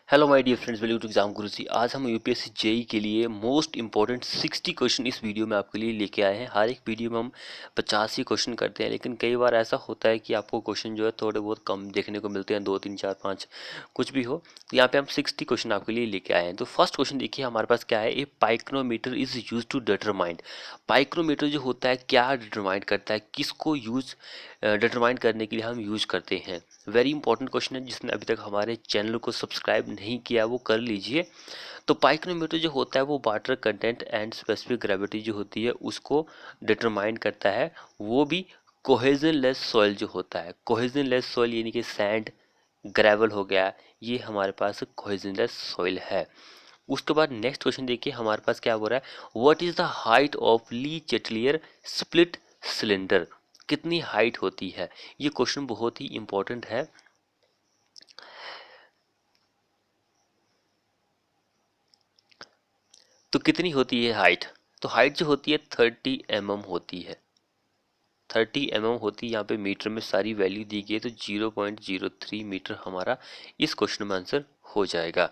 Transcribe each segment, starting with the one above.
Hello my dear friends, welcome to exam Guruji. आज हम UPSC JE के लिए मोस्ट इंपॉर्टेंट 60 क्वेश्चन इस वीडियो में आपके लिए लेके आए हैं। हर एक वीडियो में हम 50 ही क्वेश्चन करते हैं, लेकिन कई बार ऐसा होता है कि आपको क्वेश्चन जो है थोड़े बहुत कम देखने को मिलते हैं, 2 3 4 5 कुछ भी हो। तो यहाँ पे हम 60 क्वेश्चन आपके लिए लेके आए हैं। तो फर्स्ट क्वेश्चन देखिए हमारे पास क्या है। ए पाइक्रोमीटर इज यूज टू डिटरमाइन। पाइक्रोमीटर जो होता है क्या डिटरमाइन करता है, किसको यूज डिटरमाइन करने के लिए हम यूज करते हैं। वेरी इंपॉर्टेंट क्वेश्चन है। जिसने अभी तक हमारे चैनल को सब्सक्राइब नहीं किया वो कर लीजिए। तो पाइक्रोमीटर जो होता है वो water content and specific gravity जो होती है उसको डिटरमाइन करता है। वो भी कोहेजन लेस सॉइल जो होता है, कोहेजन लेस सॉइल यानी कि सैंड ग्रेवल हो गया, ये हमारे पास कोहेजन लेस सॉइल है। उसके बाद नेक्स्ट क्वेश्चन देखिए हमारे पास क्या हो रहा है। What is the height of Le Chatelier split cylinder. कितनी हाइट होती है, ये क्वेश्चन बहुत ही इंपॉर्टेंट है। तो कितनी होती है हाइट। तो हाइट जो होती है 30 mm होती है। 30 mm होती है। यहाँ पे मीटर में सारी वैल्यू दी गई है, तो 0.03 मीटर हमारा इस क्वेश्चन में आंसर हो जाएगा।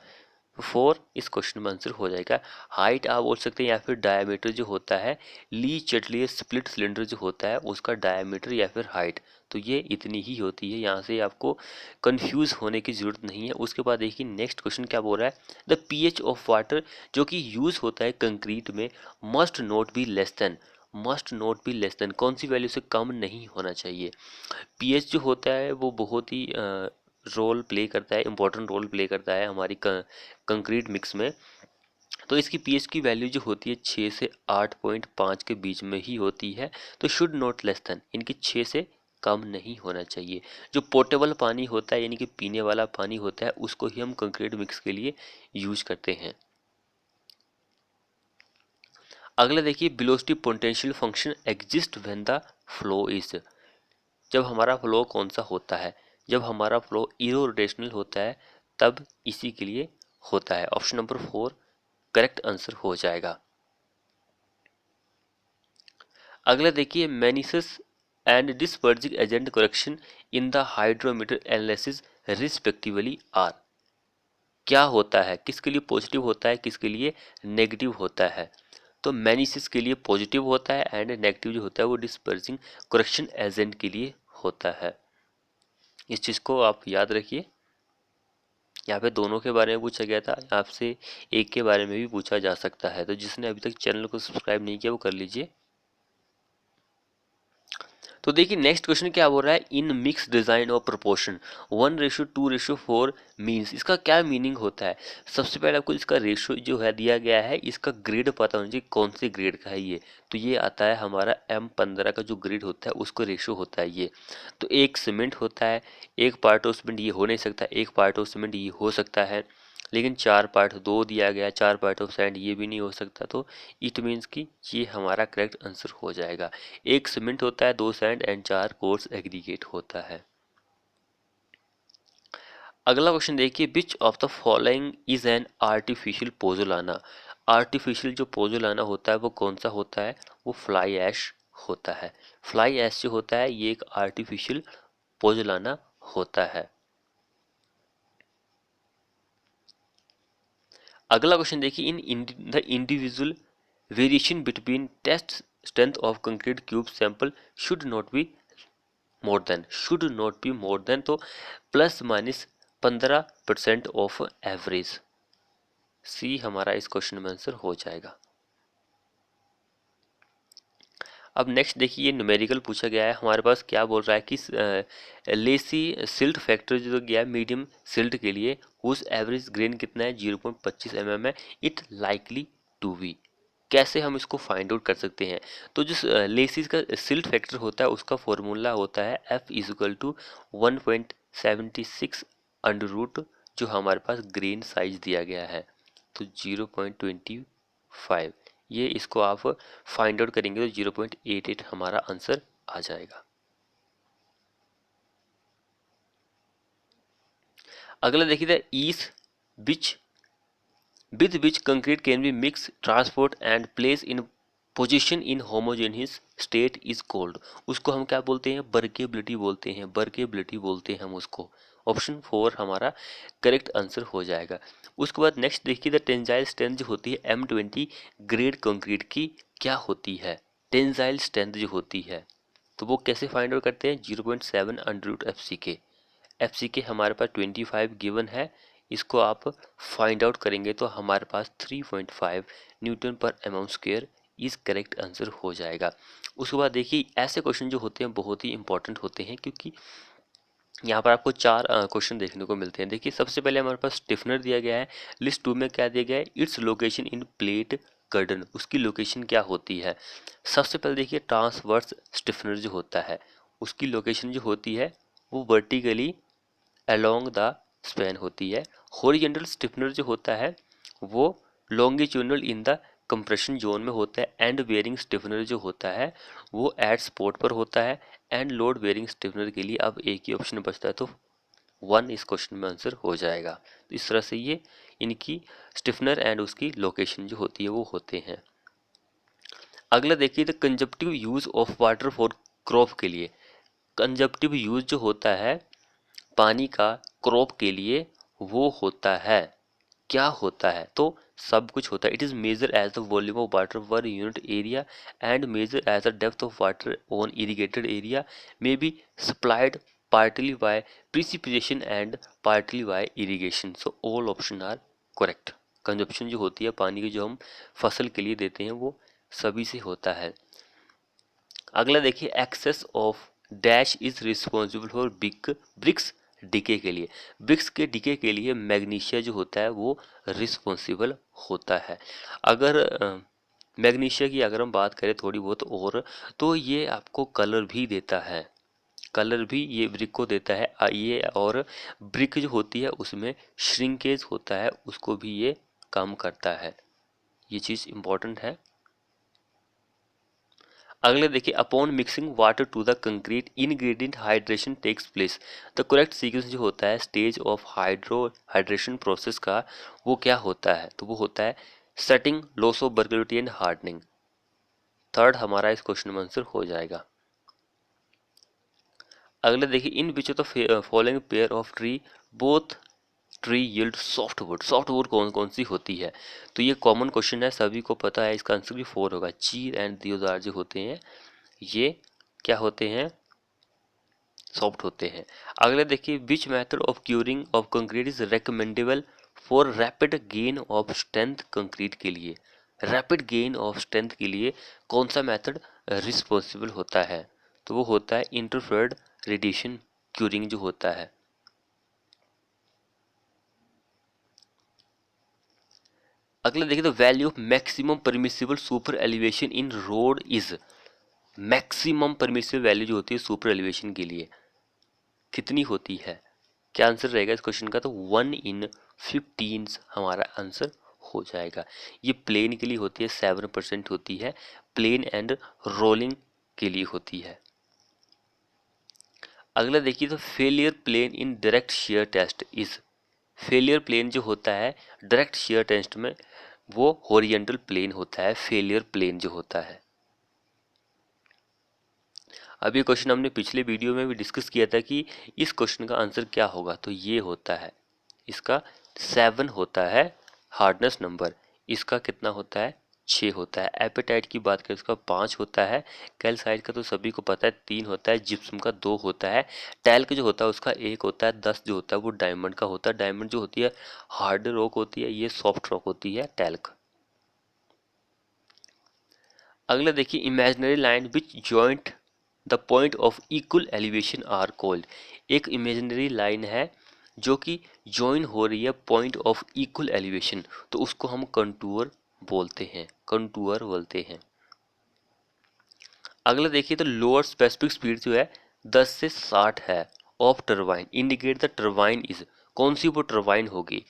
4 इस क्वेश्चन में आंसर हो जाएगा। हाइट आप बोल सकते हैं या फिर डायमीटर जो होता है, ली चटलिए स्प्लिट सिलेंडर जो होता है उसका डायमीटर या फिर हाइट, तो ये इतनी ही होती है। यहाँ से आपको कंफ्यूज होने की ज़रूरत नहीं है। उसके बाद देखिए नेक्स्ट क्वेश्चन क्या बोल रहा है। द पीएच ऑफ वाटर जो कि यूज़ होता है कंक्रीट में, must not be less than. Must not be less than कौन सी वैल्यू से कम नहीं होना चाहिए। पीएच जो होता है वो बहुत ही रोल प्ले करता है, इंपॉर्टेंट रोल प्ले करता है हमारी कंक्रीट मिक्स में। तो इसकी पीएच की वैल्यू जो होती है 6 से 8.5 के बीच में ही होती है। तो शुड नॉट लेस देन, इनकी 6 से कम नहीं होना चाहिए। जो पोर्टेबल पानी होता है यानी कि पीने वाला पानी होता है उसको ही हम कंक्रीट मिक्स के लिए यूज करते हैं। अगला देखिए, velocity potential function exist when the flow is. जब हमारा फ्लो कौन सा होता है, जब हमारा फ्लो इरोटेशनल होता है तब इसी के लिए होता है। ऑप्शन नंबर 4 करेक्ट आंसर हो जाएगा। अगला देखिए, meniscus and dispersing agent correction in the hydrometer analysis respectively are. क्या होता है, किसके लिए पॉजिटिव होता है, किसके लिए नेगेटिव होता है। तो मैनिसिस के लिए पॉजिटिव होता है एंड नेगेटिव जो होता है वो डिस्पर्जिंग करेक्शन एजेंट के लिए होता है। इस चीज़ को आप याद रखिए। यहाँ पे दोनों के बारे में पूछा गया था, आपसे एक के बारे में भी पूछा जा सकता है। तो जिसने अभी तक चैनल को सब्सक्राइब नहीं किया वो कर लीजिए। तो देखिए नेक्स्ट क्वेश्चन क्या बोल रहा है। इन मिक्स डिजाइन और प्रोपोर्शन 1:2:4 मीन्स, इसका क्या मीनिंग होता है। सबसे पहले आपको इसका रेशियो जो है दिया गया है, इसका ग्रेड पता होना चाहिए कौन से ग्रेड का है ये। तो ये आता है हमारा M15 का जो ग्रेड होता है उसको रेशियो होता है ये। तो एक सीमेंट होता है, एक पार्ट ऑफ सीमेंट ये हो नहीं सकता, एक पार्ट ऑफ सीमेंट ये हो सकता है, लेकिन 4 पार्ट 2 दिया गया, 4 पार्ट ऑफ सैंड ये भी नहीं हो सकता। तो इट मीन्स कि ये हमारा करेक्ट आंसर हो जाएगा। एक सीमेंट होता है, 2 सैंड एंड 4 कोर्स एग्रीगेट होता है। अगला क्वेश्चन देखिए, which of the following is an artificial pozzolana. Artificial जो पोजोलाना होता है वो कौन सा होता है, वो फ्लाई ऐश होता है। फ्लाई ऐश जो होता है ये एक आर्टिफिशियल पोजोलाना होता है। अगला क्वेश्चन देखिए, in the individual variation between test strength of concrete cube sample should not be more than, should not be more than, तो plus minus 15% of average. See हमारा इस क्वेश्चन में आंसर हो जाएगा। अब नेक्स्ट देखिए, ये न्यूमेरिकल पूछा गया है हमारे पास। क्या बोल रहा है कि लेसी सिल्ट फैक्टर जो गया है मीडियम सिल्ट के लिए, उस एवरेज ग्रेन कितना है 0.25 mm है, इट लाइकली टू बी। कैसे हम इसको फाइंड आउट कर सकते हैं। तो जो लेसिस का सिल्ट फैक्टर होता है उसका फॉर्मूला होता है F is equal to 1.76 under root जो हमारे पास ग्रेन साइज दिया गया है, तो 0.25। ये इसको आप फाइंड आउट करेंगे तो 0.88 हमारा आंसर आ जाएगा। अगला देखिए, ईस विच with which concrete can be mixed, transport and place in position in homogeneous state is called। उसको हम क्या बोलते हैं, वर्केबिलिटी बोलते हैं, वर्केबिलिटी बोलते हैं हम उसको। ऑप्शन 4 हमारा करेक्ट आंसर हो जाएगा। उसके बाद नेक्स्ट देखिए, द टेंजाइल स्ट्रेंथ जो होती है M20 ग्रेड कंक्रीट की क्या होती है। टेंजाइल स्ट्रेंथ जो होती है तो वो कैसे फाइंड आउट करते हैं, 0.7 अंडर रूट एफ सी के हमारे पास 25 गिवन है, इसको आप फाइंड आउट करेंगे तो हमारे पास 3.5 न्यूटन पर MM square is correct answer हो जाएगा। उसके बाद देखिए, ऐसे क्वेश्चन जो होते हैं बहुत ही इंपॉर्टेंट होते हैं, क्योंकि यहाँ पर आपको 4 क्वेश्चन देखने को मिलते हैं। देखिए सबसे पहले हमारे पास स्टिफनर दिया गया है, लिस्ट 2 में क्या दिया गया है, इट्स लोकेशन इन प्लेट गर्डन, उसकी लोकेशन क्या होती है। सबसे पहले देखिए ट्रांसवर्स स्टिफनर जो होता है उसकी लोकेशन जो होती है वो वर्टिकली अलोंग द स्पैन होती है। हॉरिजॉन्टल स्टिफनर जो होता है वो longitudinal in the compression zone में होता है। एंड बेयरिंग स्टिफनर जो होता है वो एट स्पॉट पर होता है। एंड लोड बेयरिंग स्टिफनर के लिए अब एक ही ऑप्शन बचता है, तो 1 इस क्वेश्चन में आंसर हो जाएगा। तो इस तरह से ये इनकी स्टिफनर एंड उसकी लोकेशन जो होती है वो होते हैं। अगला देखिए, the consumptive use of water for crop के लिए। कंजप्टिव यूज जो होता है पानी का क्रॉप के लिए वो होता है, क्या होता है, तो सब कुछ होता है। It is measure as the volume of water per unit area and measure as the depth of water on irrigated area may be supplied partly by precipitation and partly by irrigation. So all option are correct. Consumption जो होती है पानी की जो हम फसल के लिए देते हैं वो सभी से होता है। अगला देखिए, excess of dash is responsible for bricks डीके के लिए। ब्रिक्स के डीके के लिए मैग्नीशिया जो होता है वो रिस्पॉन्सिबल होता है। अगर मैग्नीशिया की अगर हम बात करें थोड़ी बहुत और, तो ये आपको कलर भी देता है, कलर भी ये ब्रिक को देता है ये। और ब्रिक जो होती है उसमें श्रिंकेज होता है, उसको भी ये काम करता है, ये चीज़ इम्पोर्टेंट है। अगले देखिए, upon mixing water to the concrete ingredient hydration takes place. The correct sequence जो होता है स्टेज ऑफ हाइड्रेशन प्रोसेस का वो क्या होता है, तो वो होता है setting, loss of workability and hardening. Third हमारा इस क्वेश्चन में आंसर हो जाएगा। अगले देखिए, in which of the following pair of tree both tree yield softwood. Softwood कौन कौन सी होती है, तो ये कॉमन क्वेश्चन है, सभी को पता है, इसका आंसर भी 4 होगा। चीर एंड देवदार जो होते हैं ये क्या होते हैं, सॉफ्ट होते हैं। अगले देखिए, which method of curing of concrete is recommendable for rapid gain of strength concrete के लिए। रैपिड गेन ऑफ स्ट्रेंथ के लिए कौन सा मेथड रिस्पॉन्सिबल होता है, तो वो होता है इंटरफ्रेड रेडिएशन क्यूरिंग जो होता है। अगला देखिए, the value of maximum permissible super elevation in road is. Maximum permissible value जो होती है सुपर एलिवेशन के लिए कितनी होती है, क्या आंसर रहेगा इस क्वेश्चन का, तो 1/15 हमारा आंसर हो जाएगा। ये प्लेन के लिए होती है 7% होती है, प्लेन एंड रोलिंग के लिए होती है। अगला देखिए, तो failure plane in direct shear test is. Failure plane जो होता है डायरेक्ट शेयर टेस्ट में वो हॉरिजॉन्टल प्लेन होता है, फेलियर प्लेन जो होता है। अब ये क्वेश्चन हमने पिछले वीडियो में भी डिस्कस किया था कि इस क्वेश्चन का आंसर क्या होगा, तो ये होता है इसका 7 होता है हार्डनेस नंबर, इसका कितना होता है 6 होता है। एपेटाइट की बात करें इसका 5 होता है। कैल्साइट का तो सभी को पता है 3 होता है। जिप्सम का 2 होता है। टैल्क जो होता है उसका 1 होता है। 10 जो होता है वो डायमंड का होता है। डायमंड जो होती है हार्ड रॉक होती है, ये सॉफ्ट रॉक होती है टैल्क। अगला देखिए, imaginary line which joint the point of equal elevation are called. एक इमेजिनरी लाइन है जो कि ज्वाइन हो रही है पॉइंट ऑफ इक्वल एलिवेशन, तो उसको हम कंटूर बोलते हैं, कंटूर बोलते हैं। अगला देखिए, तो लोअर स्पेसिफिक स्पीड जो है 10 से 60 है of turbine indicate the turbine is. कौन सी वो टरबाइन होगी,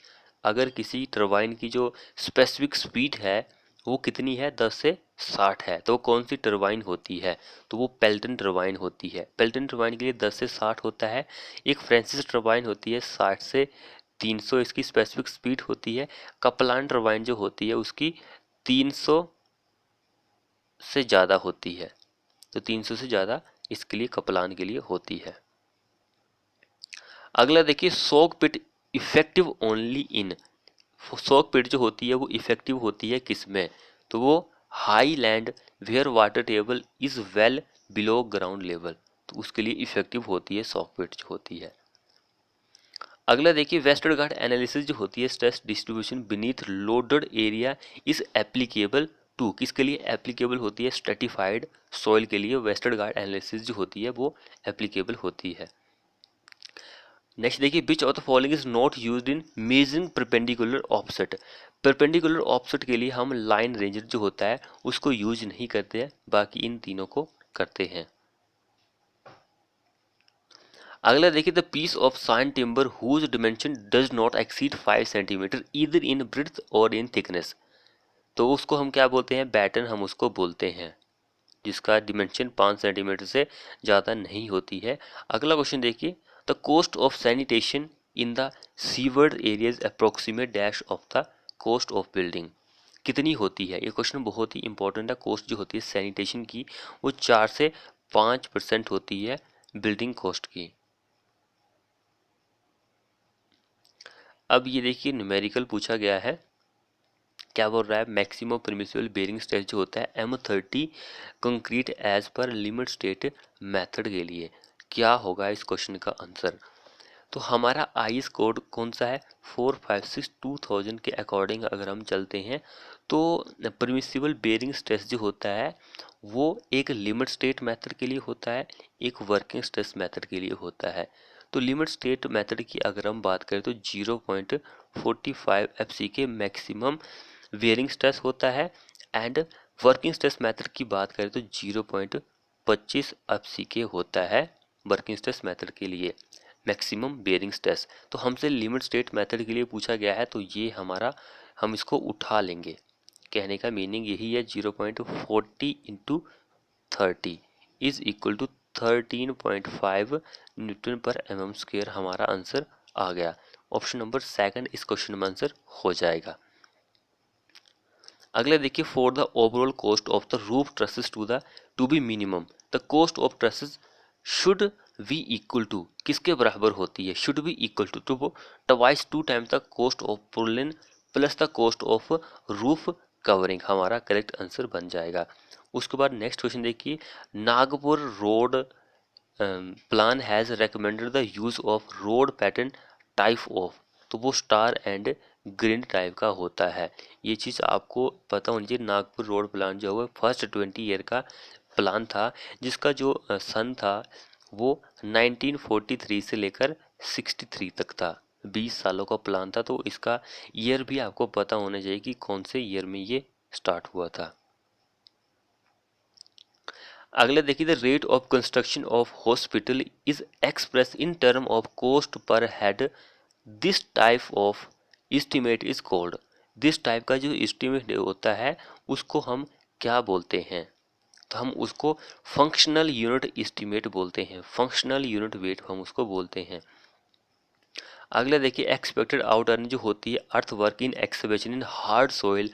अगर किसी टरबाइन की जो स्पेसिफिक स्पीड है वो कितनी है 10 से 60 है, तो कौन सी टरबाइन होती है, तो वो पेल्टन टरबाइन होती है। पेल्टन टरबाइन के लिए 10 से 60 होता है। एक फ्रांसिस टरबाइन होती है 60 से 300 इसकी स्पेसिफिक स्पीड होती है। कपलान टरबाइन जो होती है उसकी 300 से ज़्यादा होती है, तो 300 से ज़्यादा इसके लिए कपलान के लिए होती है। अगला देखिए soak pit effective only in, soak pit जो होती है वो इफेक्टिव होती है किस में, तो वो high land where water table is well below ground level, तो उसके लिए इफेक्टिव होती है सॉक पिट जो होती है। अगला देखिए वेस्टरगार्ड एनालिसिस जो होती है stress distribution beneath loaded area is applicable to, किसके लिए एप्लीकेबल होती है, स्ट्रेटिफाइड सॉइल के लिए वेस्टरगार्ड एनालिसिस जो होती है वो एप्लीकेबल होती है। नेक्स्ट देखिए which of the following is not used in measuring perpendicular offset, perpendicular offset के लिए हम लाइन रेंजर जो होता है उसको यूज नहीं करते हैं, बाकी इन तीनों को करते हैं। अगला देखिए the piece of sawn timber whose dimension does not exceed 5 centimetre either in breadth और इन थिकनेस, तो उसको हम क्या बोलते हैं, बैटन हम उसको बोलते हैं, जिसका डिमेंशन 5 सेंटीमीटर से ज़्यादा नहीं होती है। अगला क्वेश्चन देखिए the cost of sanitation in the sewered areas approximate dash of the cost of building, कितनी होती है, ये क्वेश्चन बहुत ही इंपॉर्टेंट है। कोस्ट जो होती है सैनिटेशन की वो 4 से 5% होती है बिल्डिंग कोस्ट की। अब ये देखिए न्यूमेरिकल पूछा गया है, क्या बोल रहा है, मैक्सिमम परमिसिबल बेरिंग स्ट्रेस जो होता है M30 concrete as per limit state method के लिए, क्या होगा इस क्वेश्चन का आंसर। तो हमारा आईएस कोड कौन सा है 456/2000 के अकॉर्डिंग अगर हम चलते हैं तो परमिसिबल बेरिंग स्ट्रेस जो होता है वो एक लिमिट स्टेट मेथड के लिए होता है, एक वर्किंग स्ट्रेस मेथड के लिए होता है। तो लिमिट स्टेट मेथड की अगर हम बात करें तो 0.45 एफसी के मैक्सिमम वेयरिंग स्ट्रेस होता है, एंड वर्किंग स्ट्रेस मेथड की बात करें तो 0.25 एफसी के होता है वर्किंग स्ट्रेस मेथड के लिए मैक्सिमम बेयरिंग स्ट्रेस। तो हमसे लिमिट स्टेट मेथड के लिए पूछा गया है तो ये हमारा, हम इसको उठा लेंगे, कहने का मीनिंग यही है 0.40 into 30 is equal to 13.5 newton per m square, हमारा आंसर आ गया। ऑप्शन नंबर सेकंड इस क्वेश्चन में आंसर हो जाएगा। अगला देखिए for the overall cost of the roof trusses to be minimum the cost of trusses should be equal to, किसके बराबर होती है, शुड बी इक्वल टू, तो वो twice 2 times the cost of purlin plus the cost of roof covering, हमारा correct answer बन जाएगा। उसके बाद नेक्स्ट क्वेश्चन देखिए Nagpur road plan has recommended the use of road pattern type of, तो वो स्टार एंड ग्रिड टाइप का होता है। ये चीज़ आपको पता होनी चाहिए। नागपुर रोड प्लान जो है फर्स्ट 20 ईयर का प्लान था, जिसका जो सन था वो 1943 से लेकर 63 तक था, 20 सालों का प्लान था। तो इसका ईयर भी आपको पता होना चाहिए कि कौन से ईयर में ये स्टार्ट हुआ था। अगला देखिए the rate of construction of hospital is express in term of cost per head, this type of estimate is called, this type का जो एस्टीमेट होता है उसको हम क्या बोलते हैं, तो हम उसको फंक्शनल यूनिट एस्टीमेट बोलते हैं, फंक्शनल यूनिट वेट हम उसको बोलते हैं। अगला देखिए एक्सपेक्टेड आउट अर्निंग जो होती है earth work in excavation in hard soil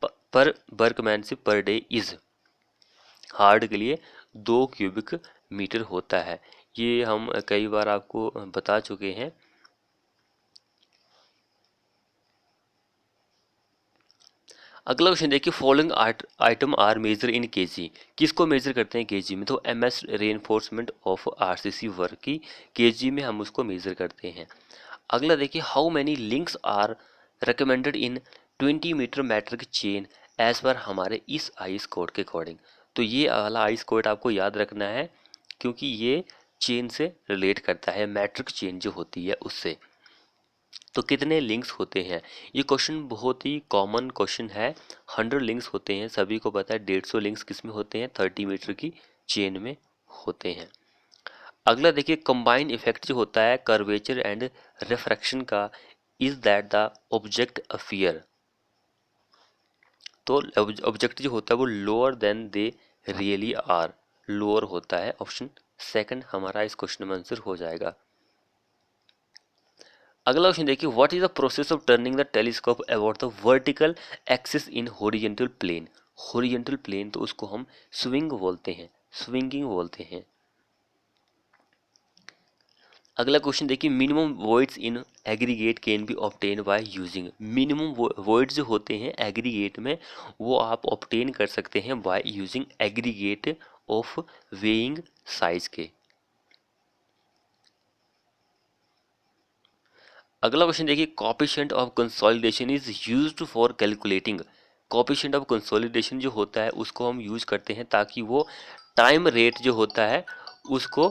पर workmanship per day is, hard के लिए 2 क्यूबिक मीटर होता है, ये हम कई बार आपको बता चुके हैं। अगला क्वेश्चन देखिए following item are measure in KG, किसको मेजर करते हैं केजी में, तो MS reinforcement of RCC work की केजी में हम उसको मेजर करते हैं। अगला देखिए how many links are recommended in 20 metre metric chain as per हमारे इस आइस कोड के अकॉर्डिंग, तो ये वाला आइस कोड आपको याद रखना है क्योंकि ये चेन से रिलेट करता है, मैट्रिक चेन जो होती है उससे। तो कितने लिंक्स होते हैं, ये क्वेश्चन बहुत ही कॉमन क्वेश्चन है। 100 लिंक्स होते हैं, सभी को पता है। 150 लिंक्स किस में होते हैं, 30 मीटर की चेन में होते हैं। अगला देखिए कंबाइंड इफेक्ट जो होता है कर्वेचर एंड रिफ्रैक्शन का, is that the object appear, तो ऑब्जेक्ट जो होता है वो lower than they really are, lower होता है। ऑप्शन सेकंड हमारा इस क्वेश्चन में आंसर हो जाएगा। अगला क्वेश्चन देखिए what is the process of turning the telescope about the vertical axis in horizontal plane, horizontal plane तो उसको हम स्विंग बोलते हैं, स्विंगिंग बोलते हैं। अगला क्वेश्चन देखिए, minimum voids in aggregate can be obtain by using. Minimum voids जो होते हैं एग्रीगेट में वो आप ऑब्टेन कर सकते हैं by using aggregate of weighing size के। अगला क्वेश्चन देखिए, coefficient of consolidation is used for calculating. Coefficient of consolidation जो होता है उसको हम यूज करते हैं ताकि वो टाइम रेट जो होता है उसको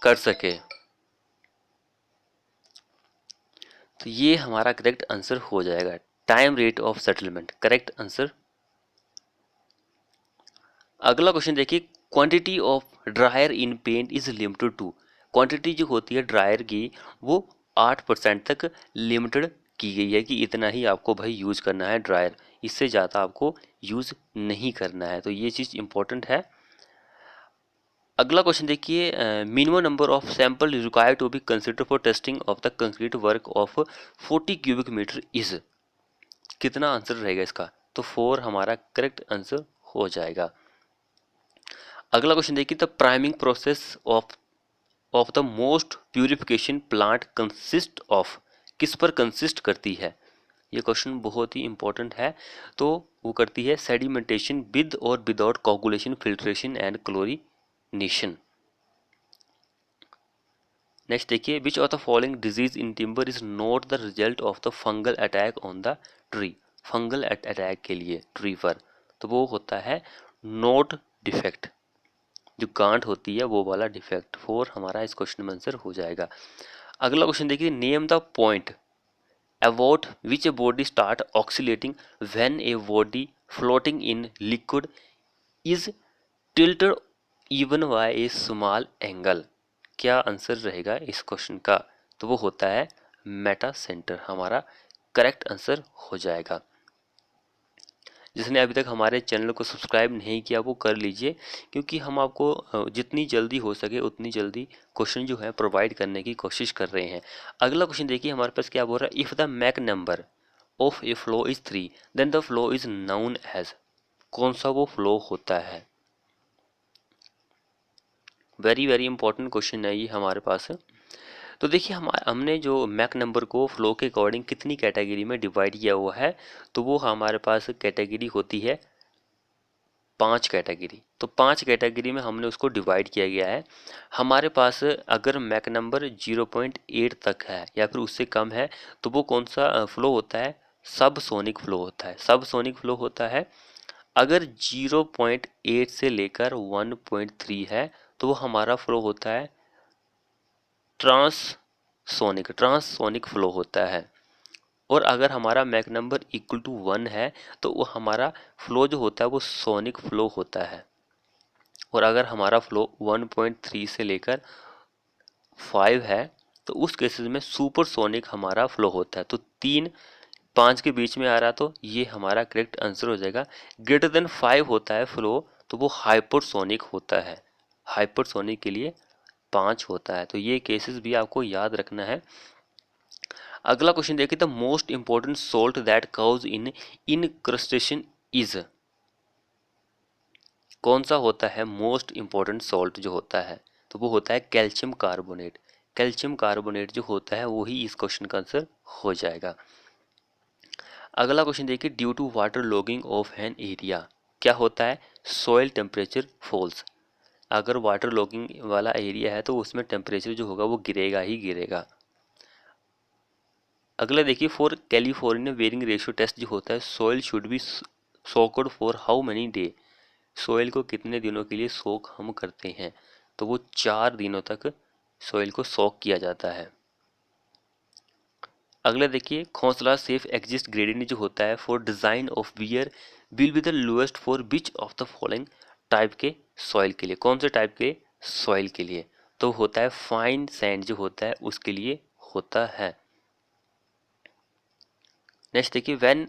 कर सके। तो ये हमारा करेक्ट आंसर हो जाएगा, time rate of settlement, correct answer. अगला क्वेश्चन देखिए, quantity of drier in paint is limited to. Quantity जो होती है ड्रायर की वो 8% तक लिमिटेड की गई है कि इतना ही आपको भाई यूज करना है ड्रायर, इससे ज़्यादा आपको यूज नहीं करना है। तो ये चीज़ इंपॉर्टेंट है। अगला क्वेश्चन देखिए, minimum number of sample required to be consider for testing of the concrete work of 40 cubic metre is. कितना आंसर रहेगा इसका? तो 4 हमारा करेक्ट आंसर हो जाएगा। अगला क्वेश्चन देखिए, the priming process of the most purification plant consist of. किस पर कंसिस्ट करती है? ये क्वेश्चन बहुत ही इंपॉर्टेंट है। तो वो करती है सेडिमेंटेशन विद और without coagulation, filtration and chlorination. Next देखिए, which of the following disease in timber is not the result of the fungal attack on the tree. Fungal attack के लिए ट्री पर तो वो होता है नोट डिफेक्ट, जो गांठ होती है वो वाला डिफेक्ट। 4 हमारा इस क्वेश्चन में आंसर हो जाएगा। अगला क्वेश्चन देखिए, name the point about which a body start oscillating when a body floating in liquid is tilted even bye A small angle. क्या आंसर रहेगा इस क्वेश्चन का? तो वो होता है मेटा सेंटर, हमारा करेक्ट आंसर हो जाएगा। जिसने अभी तक हमारे चैनल को सब्सक्राइब नहीं किया वो कर लीजिए, क्योंकि हम आपको जितनी जल्दी हो सके उतनी जल्दी क्वेश्चन जो है प्रोवाइड करने की कोशिश कर रहे हैं। अगला क्वेश्चन देखिए हमारे पास क्या बोल रहा है, if the Mach number of a flow is 3 then the flow is known as. कौन सा वो फ्लो होता है? वेरी वेरी इंपॉर्टेंट क्वेश्चन है ये हमारे पास। तो देखिए हमने जो मैक नंबर को फ्लो के अकॉर्डिंग कितनी कैटेगरी में डिवाइड किया हुआ है, तो वो हमारे पास कैटेगरी होती है 5 कैटेगरी। तो 5 कैटेगरी में हमने उसको डिवाइड किया गया है। हमारे पास अगर मैक नंबर 0.8 तक है या फिर उससे कम है तो वो कौन सा फ्लो होता है? सब सोनिक फ्लो होता है। सब सोनिक फ्लो होता है। अगर 0.8 से लेकर 1.3 है तो वो हमारा फ्लो होता है ट्रांससोनिक फ्लो होता है। और अगर हमारा मैक नंबर इक्वल टू 1 है तो वो हमारा फ्लो जो होता है वो सोनिक फ्लो होता है। और अगर हमारा फ्लो 1.3 से लेकर 5 है तो उस केसेस में सुपरसोनिक हमारा फ्लो होता है। तो 3 5 के बीच में आ रहा तो ये हमारा करेक्ट आंसर हो जाएगा। ग्रेटर देन 5 होता है फ्लो तो वो हाइपरसोनिक होता है। हाइपरसोनिक के लिए 5 होता है। तो ये केसेस भी आपको याद रखना है। अगला क्वेश्चन देखिए, the most important salt that cause in encrustation is. कौन सा होता है मोस्ट इंपॉर्टेंट सॉल्ट जो होता है? तो वो होता है कैल्शियम कार्बोनेट। कैल्शियम कार्बोनेट जो होता है वही इस क्वेश्चन का आंसर हो जाएगा। अगला क्वेश्चन देखिए, due to water logging of an area क्या होता है? Soil temperature falls. अगर वाटर लॉगिंग वाला एरिया है तो उसमें टेम्परेचर जो होगा वो गिरेगा ही गिरेगा। अगला देखिए, for California bearing ratio test जो होता है, soil should be soaked for how many day. Soil को कितने दिनों के लिए सोक हम करते हैं? तो वो 4 दिनों तक सॉइल को सोक किया जाता है। अगला देखिए, घोंसला सेफ एग्जिस्ट ग्रेडियंट जो होता है for design of bear will be the lowest for which of the following type के सॉइल के लिए। कौन से टाइप के सॉइल के लिए? तो होता है फाइन सैंड जो होता है उसके लिए होता है। नेक्स्ट देखिए, when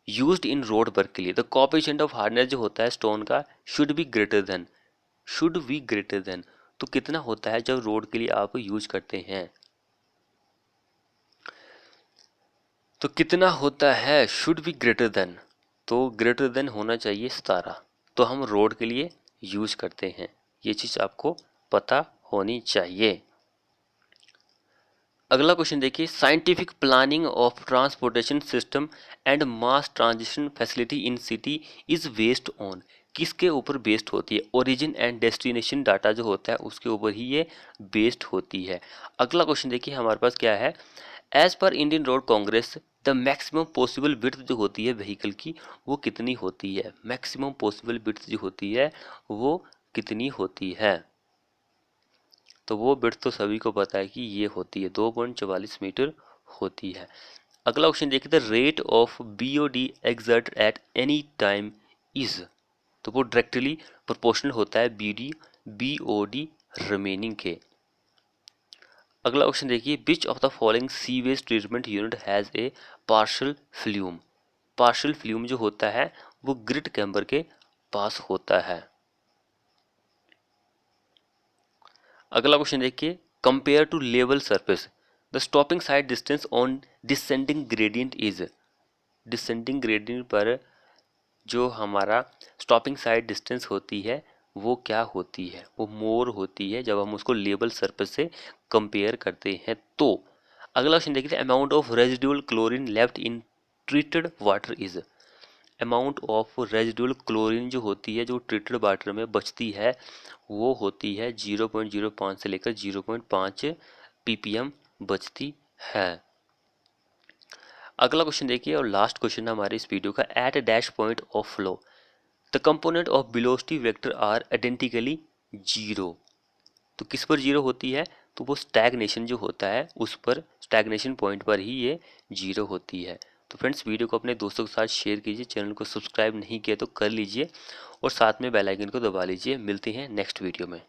used in road work के लिए द कोएफिशिएंट ऑफ हार्डनेस जो होता है स्टोन का should be greater than. Should be greater than तो कितना होता है जब रोड के लिए आप यूज करते हैं? तो कितना होता है शुड बी ग्रेटर देन? तो ग्रेटर देन होना चाहिए 17। तो हम रोड के लिए यूज करते हैं, ये चीज आपको पता होनी चाहिए। अगला क्वेश्चन देखिए, scientific planning of transportation system and mass transition facility in city is based on, किसके ऊपर बेस्ड होती है? ओरिजिन एंड डेस्टिनेशन डाटा जो होता है उसके ऊपर ही ये बेस्ड होती है। अगला क्वेश्चन देखिए हमारे पास क्या है, as per Indian Road Congress the maximum possible width जो होती है व्हीकल की वो कितनी होती है? मैक्सिमम पॉसिबल विड्थ जो होती है वो कितनी होती है? तो वो विड्थ तो सभी को पता है कि ये होती है 2.44 मीटर होती है। अगला क्वेश्चन देखिए, the rate of BOD exert at any time is, तो वो डायरेक्टली प्रोपोर्शनल होता है बीओडी रिमेनिंग के। अगला क्वेश्चन देखिए, which of the following sewage treatment unit has a partial flume? Partial flume जो होता है वो ग्रिट कैम्बर के पास होता है। अगला क्वेश्चन देखिए, compare to level surface the stopping sight distance on descending gradient is, descending gradient पर जो हमारा स्टॉपिंग साइड डिस्टेंस होती है वो क्या होती है? वो मोर होती है जब हम उसको लेवल सरफेस से कंपेयर करते हैं तो। अगला क्वेश्चन देखिए, amount of residual chlorine left in treated water is, amount of residual chlorine जो होती है जो ट्रीटेड वाटर में बचती है वो होती है 0.05 से लेकर 0.5 ppm बचती है। अगला क्वेश्चन देखिए और लास्ट क्वेश्चन है हमारे इस वीडियो का, at dash point of flow the component of velocity vector are identically zero, तो किस पर जीरो होती है? तो वो स्टैग्नेशन जो होता है उस पर, स्टैग्नेशन पॉइंट पर ही ये जीरो होती है। तो फ्रेंड्स वीडियो को अपने दोस्तों के साथ शेयर कीजिए, चैनल को सब्सक्राइब नहीं किया तो कर लीजिए और साथ में बेल आइकन को दबा लीजिए। मिलते हैं नेक्स्ट वीडियो में।